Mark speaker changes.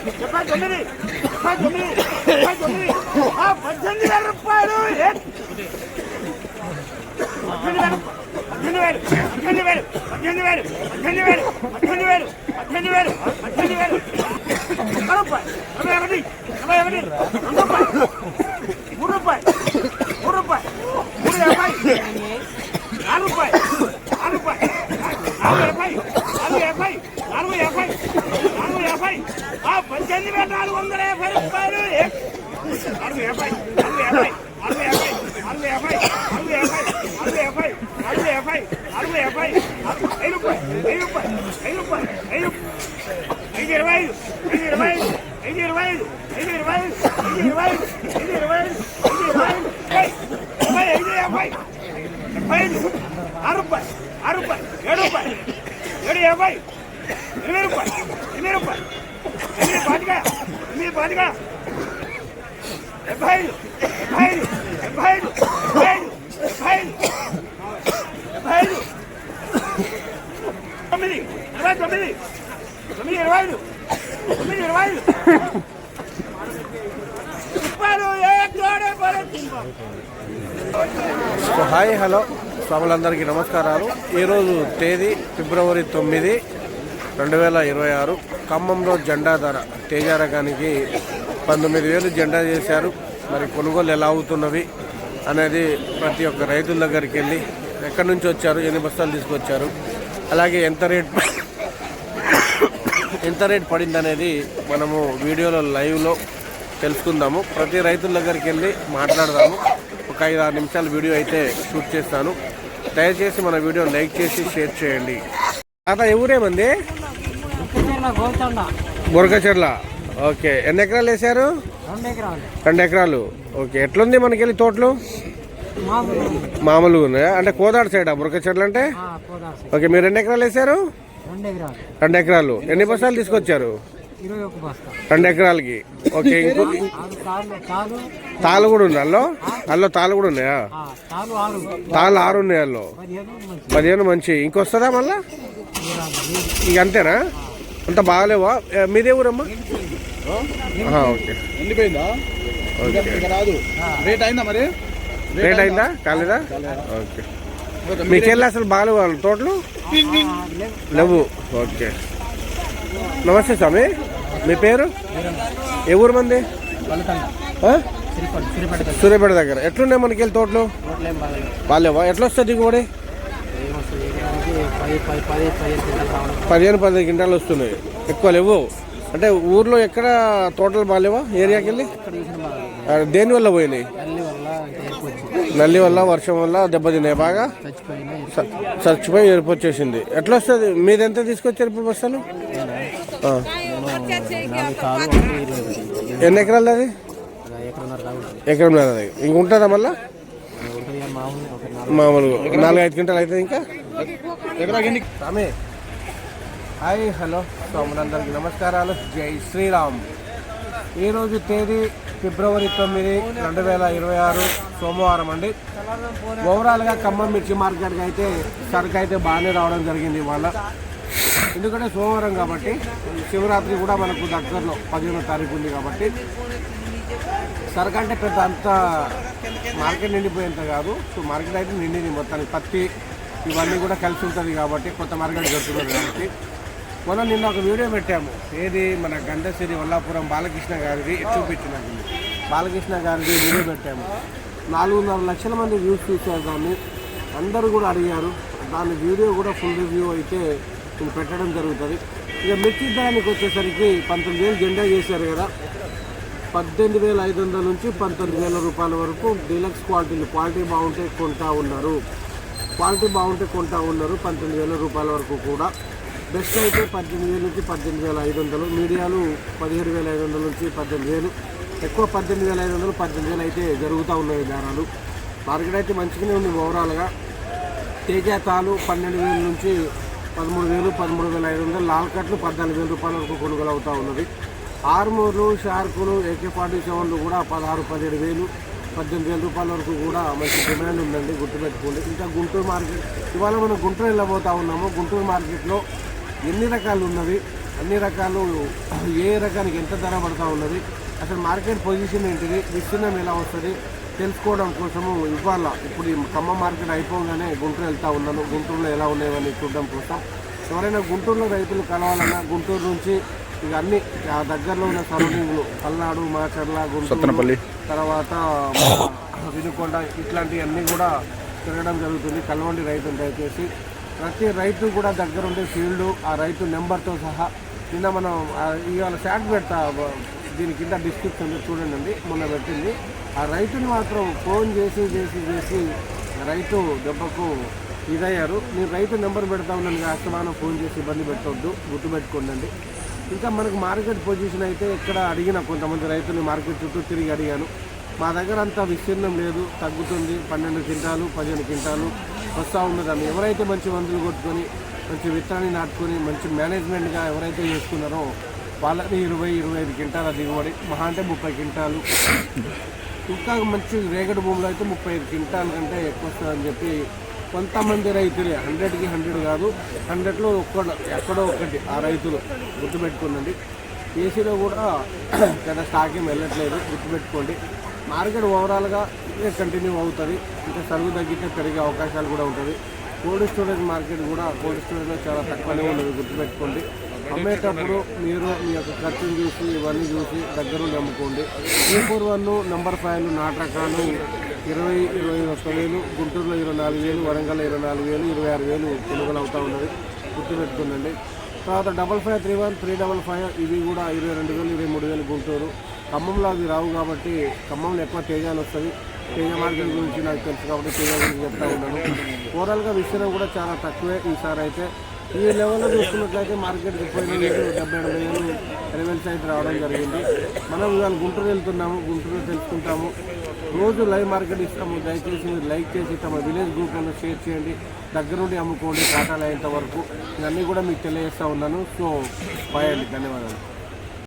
Speaker 1: 79 18,000 రూపాయలు.
Speaker 2: 9 hi hello స్వాములందరికీ నమస్కారాలు. ఈరోజు తేదీ ఫిబ్రవరి 9, 2026. ఖమ్మంలో జెండా ధర తేజ రకానికి 19,000 జెండా చేశారు. మరి కొనుగోలు ఎలా అవుతున్నవి అనేది ప్రతి ఒక్క రైతుల దగ్గరికి వెళ్ళి ఎక్కడి నుంచి వచ్చారు, ఎన్ని బస్తాలు తీసుకొచ్చారు, అలాగే ఎంత రేట్ పడింది అనేది మనము వీడియోలో లైవ్లో తెలుసుకుందాము. ప్రతి రైతుల దగ్గరికి వెళ్ళి మాట్లాడదాము. ఒక 5-6 నిమిషాల వీడియో అయితే షూట్ చేస్తాను. దయచేసి మన వీడియో లైక్ చేసి షేర్ చేయండి. అత ఎవరేమంది బొరకచెర్ల. ఓకే, ఎన్ని ఎకరాలు వేశారు? 2 ఎకరాలు. ఓకే, ఎట్లుంది మనకెళ్ళి తోటలు? మామూలుగా ఉన్నాయా? అంటే కోదాడు సైడా బొరకచెర్ల అంటే? ఓకే, మీరు 2 ఎకరాలు వేశారు? 2 ఎకరాలు. ఎన్ని బస్తాలు తీసుకొచ్చారు? 2 ఎకరాలకి. ఓకే, ఇంకో తాళ్ళు కూడా ఉంది అల్లో తాళ్ళు కూడా ఉన్నాయా? తాళ్ళు 6 ఉన్నాయి అల్లో. 15 మంచి. ఇంకొస్తుందా మళ్ళా? ఇక అంతేనా? అంత బాగాలేవా? మీదే ఊరమ్మా? ఓకే, రేట్ అయిందా కాలేదా? ఓకే, మీకెళ్ళి అసలు బాగాలేవు తోటలు లేవు. ఓకే, నమస్తే స్వామి, మీ పేరు? ఏ ఊరు మంది? సూర్యాపేట దగ్గర. ఎట్లున్నాయి మనకెళ్ళి తోటలు? బాగాలేవా? ఎట్లా వస్తుంది దిగుబడి? 15 క్వింటాలు వస్తున్నాయి. ఎక్కువ లేవు అంటే ఊర్లో ఎక్కడ తోటలు బాగాలేవా? ఏరియాకి వెళ్ళి దేని వల్ల పోయినాయి? నల్లి వల్ల, వర్షం వల్ల దెబ్బతిన్నాయి, బాగా చచ్చిపోయి ఎరుపు వచ్చేసింది. ఎట్లా వస్తుంది? మీరు ఎంత తీసుకొచ్చారు ఇప్పుడు బస్తాలు? ఎన్ని ఎకరాలు అది? ఎకరంన్నర. ఇంక ఉంటుందా మళ్ళా? మామూలుగా 4-5 క్వింటాలు అవుతుంది ఇంకా. హాయ్ హలో స్వాములందరికీ నమస్కారాలు. జై శ్రీరామ్. ఈరోజు తేదీ ఫిబ్రవరి 9, 2026 సోమవారం అండి. ఓవరాల్గా ఖమ్మం మిర్చి మార్కెట్కి అయితే సరుకు అయితే బాగానే రావడం జరిగింది ఇవాళ. ఎందుకంటే సోమవారం కాబట్టి, శివరాత్రి కూడా మనకు దగ్గరలో 15వ తారీఖు ఉంది కాబట్టి సరుకు అంటే పెద్ద అంత మార్కెట్ నిండిపోయేంత కాదు. సో మార్కెట్ అయితే నిండింది మొత్తానికి. పత్తి ఇవన్నీ కూడా కలిసి ఉంటుంది కాబట్టి కొత్త మార్కెట్ జరుగుతున్నారు కాబట్టి. మనం నిన్న ఒక వీడియో పెట్టాము. ఏది మన గంధసిరి వల్లాపురం బాలకృష్ణ గారిది చూపించినట్టు. బాలకృష్ణ గారిది వీడియో పెట్టాము. 4.5 లక్షల మంది వ్యూస్ చూశారు. దాన్ని అందరూ కూడా అడిగారు. దాని వీడియో కూడా ఫుల్ రివ్యూ అయితే ఇది పెట్టడం జరుగుతుంది. ఇక మిర్చి ధరానికి వచ్చేసరికి 19,000 జెండా చేశారు కదా. 18,500 నుంచి 19,000 రూపాయల వరకు డీలక్స్ క్వాలిటీ బాగుంటే కొంటా ఉన్నారు. 19,000 రూపాయల వరకు కూడా. బెస్ట్ అయితే 18,000 నుంచి 18,500. మీడియాలు 17,500 నుంచి 18,000. ఎక్కువ 18,500, 18,000 అయితే జరుగుతూ ఉన్నాయి ధరలు. మార్కెట్ అయితే మంచిగానే ఉంది ఓవరాల్గా. తేజ తాలు 12,000 నుంచి 13,000, 13,500. లాల్ కట్లు 14,000 రూపాయల వరకు కొనుగోలు అవుతూ ఉన్నది. ఆర్మూర్లు, షార్కులు, AK-47లు కూడా 16,000, 18,000 రూపాయల వరకు కూడా మంచి డిమాండ్ ఉందండి, గుర్తుపెట్టుకోండి. ఇంకా గుంటూరు మార్కెట్, ఇవాళ మనం గుంటూరు వెళ్ళబోతూ ఉన్నాము. గుంటూరు మార్కెట్లో ఎన్ని రకాలు ఉన్నవి, అన్ని రకాలు ఏ రకానికి ఎంత ధర పడుతూ ఉన్నది, అసలు మార్కెట్ పొజిషన్ ఏంటిది, విస్తీర్ణం ఎలా వస్తుంది తెలుసుకోవడం కోసము ఇవాళ ఇప్పుడు ఈ ఖమ్మం మార్కెట్ అయిపోగానే గుంటూరు వెళ్తూ ఉన్నాను. గుంటూరులో ఎలా ఉన్నాయని చూడడం కోసం ఎవరైనా గుంటూరులో రైతులు కలవాలన్నా గుంటూరు నుంచి ఇక అన్ని ఆ దగ్గరలో ఉన్న సరౌండింగ్లు పల్నాడు, మాచర్ల, గుంటూరు, తర్వాత వినుకొండ ఇట్లాంటివన్నీ కూడా తిరగడం జరుగుతుంది. కలవండి రైతులు దయచేసి ప్రతి రైతు కూడా దగ్గరుండే ఫీల్డ్ ఆ రైతు నెంబర్తో సహా నిన్న మనం ఇవాళ షాట్ పెడతా దీని కింద డిస్క్రిప్షన్ చూడండి, మొన్న పెట్టింది. ఆ రైతుని మాత్రం ఫోన్ చేసి రైతు దెబ్బకు ఇదయ్యారు. నేను రైతు నెంబర్ పెడతా ఉన్నాను, అస్తమానం ఫోన్ చేసి ఇబ్బంది పెట్టవద్దు, గుర్తుపెట్టుకోండి. ఇంకా మనకు మార్కెట్ పొజిషన్ అయితే ఎక్కడ అడిగిన కొంతమంది రైతులు మార్కెట్ చుట్టూ తిరిగి అడిగాను. మా దగ్గర అంత విస్తీర్ణం లేదు, తగ్గుతుంది, 12 క్వింటాలు 15 క్వింటాలు వస్తూ ఉన్నదాన్ని. ఎవరైతే మంచి మందులు కొట్టుకొని మంచి విత్తనాన్ని నాటుకొని మంచి మేనేజ్మెంట్గా ఎవరైతే చేసుకున్నారో వాళ్ళని 20-25 క్వింటాల దిగుబడి, మహా అంటే 30 క్వింటాలు, ఇంకా మంచి రేగడి భూమిలో అయితే 35 క్వింటాల కంటే ఎక్కువ వస్తుందని చెప్పి కొంతమంది రైతులే, 100కి 100 కాదు, 100లో ఎక్కడో ఒకటి ఆ రైతులు గుర్తుపెట్టుకోండి. ఏసీలో కూడా పెద్ద స్టాక్ ఏం వెళ్ళట్లేదు, గుర్తుపెట్టుకోండి. మార్కెట్ ఓవరాల్గా ఇదే కంటిన్యూ అవుతుంది, ఇంకా సరుకు తగ్గితే పెరిగే అవకాశాలు కూడా ఉంటుంది. కోల్డ్ స్టోరేజ్ మార్కెట్ కూడా కోల్డ్ స్టోరేజ్లో చాలా తక్కువనే ఉన్నది, గుర్తుపెట్టుకోండి. అమ్మేటప్పుడు మీరు మీ యొక్క ఖర్చును చూసి ఇవన్నీ చూసి దగ్గరుండి అమ్ముకోండి. E41 నెంబర్ 5 నాటు రకాలు 20-21,000, గుంటూరులో 24,000, వరంగల్ 24,000, 26,000 కొనుగోలు అవుతూ ఉన్నది, గుర్తుపెట్టుకోండి. తర్వాత 5531, 355 ఇవి కూడా 22,000, 23,000 గుంటూరు. ఖమ్మంలో అవి రావు కాబట్టి ఖమ్మంలో ఎక్కువ తేజాలు వస్తుంది. తేజ మార్కెట్ గురించి నాకు తెలుసు కాబట్టి తేజ గురించి చెప్తా ఉన్నాను. ఓవరాల్గా విషయం కూడా చాలా తక్కువే ఈసారి అయితే. ఈ లెవెల్లో చూసుకున్నట్లయితే మార్కెట్కి 70,000 లెవెల్స్ అయితే రావడం జరిగింది. మనం ఇవాళ గుంటూరు వెళ్తున్నాము, గుంటూరు తెలుసుకుంటాము, రోజు లైవ్ మార్కెట్ ఇస్తాము. దయచేసి మీరు లైక్ చేసి తమ విలేజ్ గ్రూప్లో షేర్ చేయండి, దగ్గరుండి అమ్ముకోండి కాటాలు అయ్యేంత వరకు. ఇవన్నీ కూడా మీకు తెలియజేస్తూ ఉన్నాను. సో బాయ్ అండి, ధన్యవాదాలు.